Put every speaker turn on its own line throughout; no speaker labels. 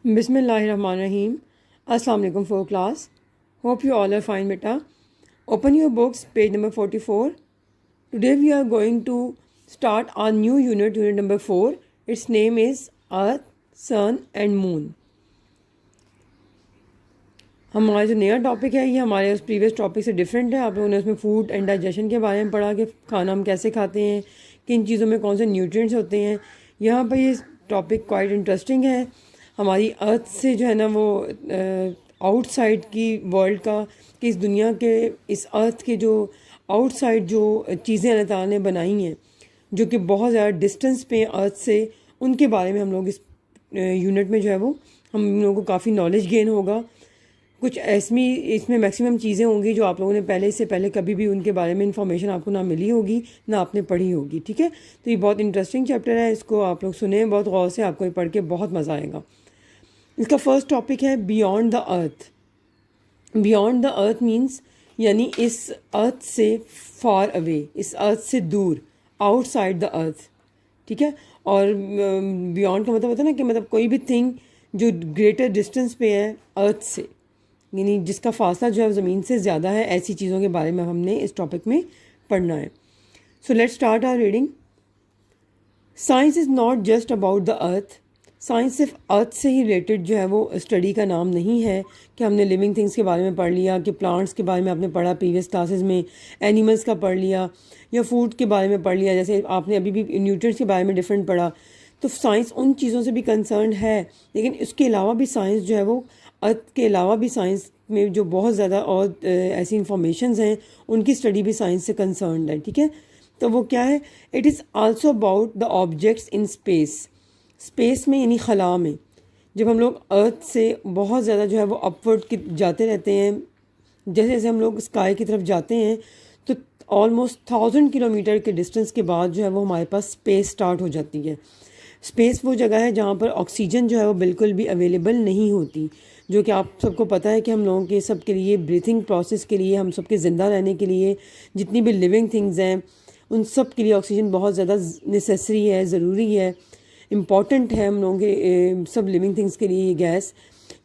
بسم اللہ الرحمن الرحیم. السلام علیکم for class. Hope you all are fine بیٹا. Open your books page number 44. Today we are going to start our new unit number 4. Its name is earth, sun and moon. ہمارا جو نیا topic ہے یہ ہمارے اس پریویس ٹاپک سے different ہے. آپ لوگوں نے اس میں فوڈ اینڈ ڈائجیشن کے بارے میں پڑھا کہ کھانا ہم کیسے کھاتے ہیں, کن چیزوں میں کون سے نیوٹرینٹس ہوتے ہیں. یہاں پہ یہ ٹاپک کوائٹ انٹرسٹنگ ہے. ہماری ارتھ سے جو ہے نا وہ آؤٹ سائڈ کی ورلڈ کا, کہ اس دنیا کے اس ارتھ کے جو آؤٹ سائڈ جو چیزیں اللہ تعالیٰ نے بنائی ہیں جو کہ بہت زیادہ ڈسٹینس پہ ہیں ارتھ سے, ان کے بارے میں ہم لوگ اس یونٹ میں جو ہے وہ ہم لوگوں کو کافی نالج گین ہوگا. کچھ ایسی اس میں میکسیمم چیزیں ہوں گی جو آپ لوگوں نے پہلے سے پہلے کبھی بھی ان کے بارے میں انفارمیشن آپ کو نہ ملی ہوگی نہ آپ نے پڑھی ہوگی. ٹھیک ہے, تو یہ بہت انٹرسٹنگ چیپٹر ہے, اس کو آپ لوگ سنیں بہت غور سے, آپ کو یہ پڑھ کے بہت مزہ آئے گا. اس کا فرسٹ ٹاپک ہے beyond the earth. Beyond the earth means یعنی اس ارتھ سے فار اوے, اس ارتھ سے دور, آؤٹ سائڈ دا ارتھ. ٹھیک ہے, اور بیانڈ کا مطلب ہوتا ہے نا کہ مطلب کوئی بھی تھنگ جو گریٹر ڈسٹینس پہ ہے ارتھ سے, یعنی جس کا فاصلہ جو ہے زمین سے زیادہ ہے, ایسی چیزوں کے بارے میں ہم نے اس ٹاپک میں پڑھنا ہے. So let's start our reading. Science is not just about the earth. Science صرف ارتھ سے ہی ریلیٹڈ جو ہے وہ اسٹڈی کا نام نہیں ہے کہ ہم نے لیونگ تھنگس کے بارے میں پڑھ لیا, کہ پلانٹس کے بارے میں آپ نے پڑھا پریویس کلاسز میں, اینیملس کا پڑھ لیا, یا فوڈ کے بارے میں پڑھ لیا, جیسے آپ نے ابھی بھی نیوٹرینٹس کے بارے میں ڈفرینٹ پڑھا. تو سائنس ان چیزوں سے بھی کنسرنڈ ہے, لیکن اس کے علاوہ بھی سائنس جو ہے وہ ارتھ کے علاوہ بھی سائنس میں جو بہت زیادہ اور ایسی انفارمیشنز ہیں ان کی اسٹڈی بھی سائنس سے کنسرنڈ ہے. ٹھیک ہے, تو وہ کیا ہے؟ It is also about the objects in space. Space میں یعنی خلا میں جب ہم لوگ ارتھ سے بہت زیادہ جو ہے وہ اپورڈ جاتے رہتے ہیں, جیسے جیسے ہم لوگ اسکائی کی طرف جاتے ہیں تو آلموسٹ 1000 کلومیٹر کے ڈسٹینس کے بعد جو ہے وہ ہمارے پاس اسپیس اسٹارٹ ہو جاتی ہے. اسپیس وہ جگہ ہے جہاں پر آکسیجن جو ہے وہ بالکل بھی اویلیبل نہیں ہوتی, جو کہ آپ سب کو پتہ ہے کہ ہم لوگوں کے سب کے لیے بریتھنگ پروسیس کے لیے, ہم سب کے زندہ رہنے کے لیے جتنی بھی لیونگ تھنگز ہیں ان سب کے لیے آکسیجن بہت زیادہ نیسیسری ہے, ضروری ہے, امپورٹنٹ ہے ہم لوگوں کے سب لیونگ تھنگس کے لیے یہ گیس.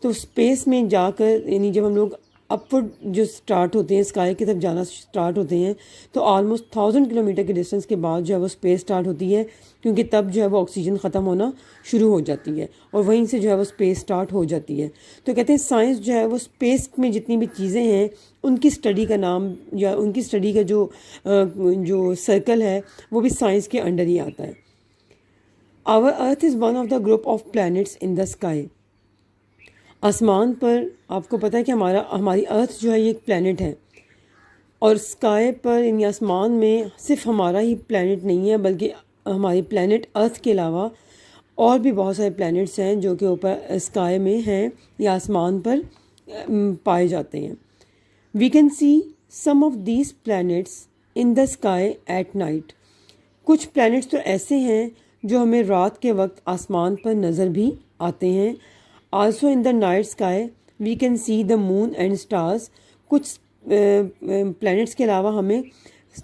تو اسپیس میں جا کر یعنی جب ہم لوگ اپورڈ جو سٹارٹ ہوتے ہیں, اسکائی کی طرف جانا سٹارٹ ہوتے ہیں, تو آلموسٹ 1000 کلومیٹر کے ڈسٹینس کے بعد جو ہے وہ اسپیس سٹارٹ ہوتی ہے, کیونکہ تب جو ہے وہ آکسیجن ختم ہونا شروع ہو جاتی ہے اور وہیں سے جو ہے وہ اسپیس سٹارٹ ہو جاتی ہے. تو کہتے ہیں سائنس جو ہے وہ اسپیس میں جتنی بھی چیزیں ہیں ان کی اسٹڈی کا نام یا ان کی اسٹڈی کا جو سرکل ہے وہ بھی سائنس کے انڈر ہی آتا ہے. Our earth is one of the group of planets in the sky. آسمان پر آپ کو پتہ ہے کہ ہماری ارتھ جو ہے یہ ایک پلانٹ ہے, اور اسکائی پر یعنی آسمان میں صرف ہمارا ہی پلانٹ نہیں ہے, بلکہ ہماری پلانٹ ارتھ کے علاوہ اور بھی بہت سارے پلانٹس ہیں جو کہ اوپر اسکائی میں ہیں یا آسمان پر پائے جاتے ہیں. We can see some of these plants in the sky at night. کچھ پلانٹس تو ایسے ہیں جو ہمیں رات کے وقت آسمان پر نظر بھی آتے ہیں. Also in the night sky we can see the moon and stars. کچھ پلانٹس کے علاوہ ہمیں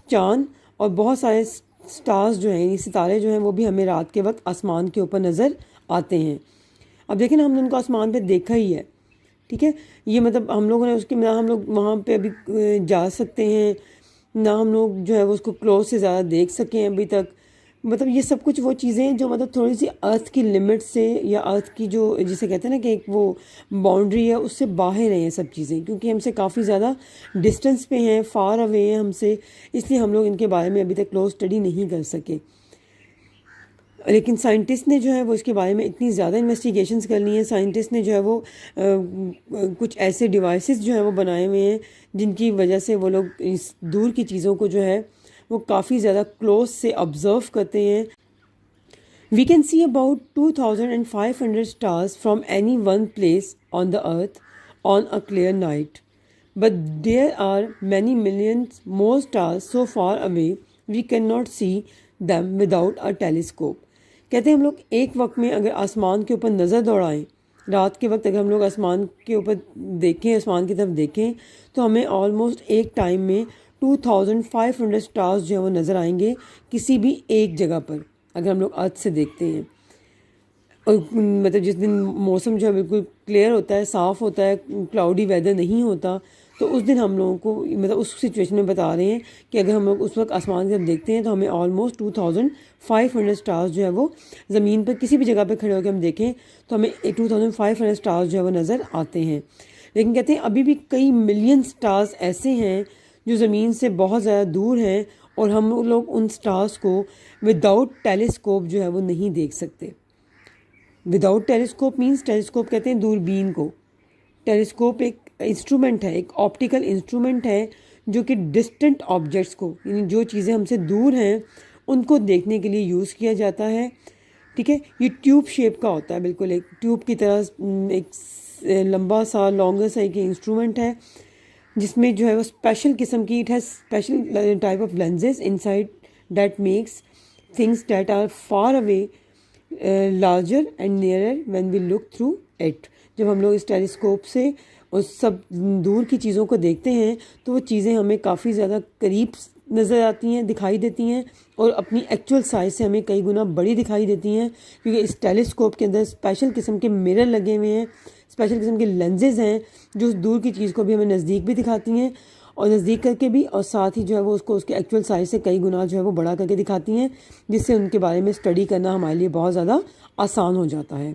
چاند اور بہت سارے اسٹارز جو ہیں یعنی ستارے جو ہیں وہ بھی ہمیں رات کے وقت آسمان کے اوپر نظر آتے ہیں. اب دیکھیں نا, ہم نے ان کو آسمان پہ دیکھا ہی ہے. ٹھیک ہے, یہ مطلب ہم لوگوں نے اس کے نہ ہم لوگ وہاں پہ ابھی جا سکتے ہیں, نہ ہم لوگ جو ہے وہ اس کو کلوز سے زیادہ دیکھ سکیں ابھی تک. مطلب یہ سب کچھ وہ چیزیں جو مطلب تھوڑی سی ارتھ کی لمٹ سے یا ارتھ کی جو جسے کہتے ہیں نا کہ ایک وہ باؤنڈری ہے اس سے باہر ہیں یہ سب چیزیں, کیونکہ ہم سے کافی زیادہ ڈسٹینس پہ ہیں, فار اوے ہیں ہم سے, اس لیے ہم لوگ ان کے بارے میں ابھی تک کلوز اسٹڈی نہیں کر سکے. لیکن سائنٹسٹ نے جو ہے وہ اس کے بارے میں اتنی زیادہ انویسٹیگیشنز کر لی ہیں. سائنٹسٹ نے جو ہے وہ کچھ ایسے ڈیوائسز جو ہیں وہ بنائے ہوئے ہیں جن کی وجہ سے وہ لوگ اس دور کی چیزوں کو جو ہے وہ کافی زیادہ کلوز سے آبزرو کرتے ہیں. We can see about 2500 stars from any one place on the earth on a clear night, but there are many millions more stars so far away we can not see them without a telescope. کہتے ہیں ہم لوگ ایک وقت میں اگر آسمان کے اوپر نظر دوڑائیں, رات کے وقت اگر ہم لوگ آسمان کے اوپر دیکھیں, آسمان کی طرف دیکھیں, تو ہمیں آلموسٹ ایک ٹائم میں 2500 اسٹارز جو ہیں وہ نظر آئیں گے کسی بھی ایک جگہ پر اگر ہم لوگ ارتھ سے دیکھتے ہیں. اور مطلب جس دن موسم جو ہے بالکل کلیئر ہوتا ہے، صاف ہوتا ہے، کلاؤڈی ویدر نہیں ہوتا، تو اس دن ہم لوگوں کو مطلب اس سچویشن میں بتا رہے ہیں کہ اگر ہم لوگ اس وقت آسمان کی طرف دیکھتے ہیں تو ہمیں آلموسٹ 2500 اسٹارز جو ہے وہ زمین پر کسی بھی جگہ پہ کھڑے ہو کے ہم دیکھیں تو ہمیں 2500 اسٹارز جو ہے وہ نظر آتے ہیں. لیکن کہتے ہیں ابھی بھی کئی ملین اسٹارز ایسے ہیں جو زمین سے بہت زیادہ دور ہیں، اور ہم لوگ ان اسٹارز کو وداؤٹ ٹیلیسکوپ جو ہے وہ نہیں دیکھ سکتے. وداؤٹ ٹیلیسکوپ مینس، ٹیلیسکوپ کہتے ہیں دوربین کو. ٹیلیسکوپ ایک انسٹرومنٹ ہے، ایک آپٹیکل انسٹرومنٹ ہے جو کہ ڈسٹنٹ آبجیکٹس کو، یعنی جو چیزیں ہم سے دور ہیں ان کو دیکھنے کے لیے یوز کیا جاتا ہے. ٹھیک ہے، یہ ٹیوب شیپ کا ہوتا ہے، بالکل ایک ٹیوب کی طرح ایک لمبا سا لانگر سا ایک انسٹرومنٹ ہے جس میں جو ہے وہ اسپیشل قسم کی، it has special type of lenses inside that makes things that are far away larger and nearer when we look through it. جب ہم لوگ اس ٹیلیسکوپ سے اس سب دور کی چیزوں کو دیکھتے ہیں تو وہ چیزیں ہمیں کافی زیادہ قریب نظر آتی ہیں، دکھائی دیتی ہیں، اور اپنی ایکچوئل سائز سے ہمیں کئی گنا بڑی دکھائی دیتی ہیں، کیونکہ اس ٹیلیسکوپ کے اندر اسپیشل قسم کے مرر لگے ہوئے ہیں، اسپیشل قسم کے لینزز ہیں جو اس دور کی چیز کو بھی ہمیں نزدیک بھی دکھاتی ہیں، اور نزدیک کر کے بھی، اور ساتھ ہی جو ہے وہ اس کو اس کے ایکچوئل سائز سے کئی گنا جو ہے وہ بڑا کر کے دکھاتی ہیں، جس سے ان کے بارے میں اسٹڈی کرنا ہمارے لیے بہت زیادہ آسان ہو جاتا ہے.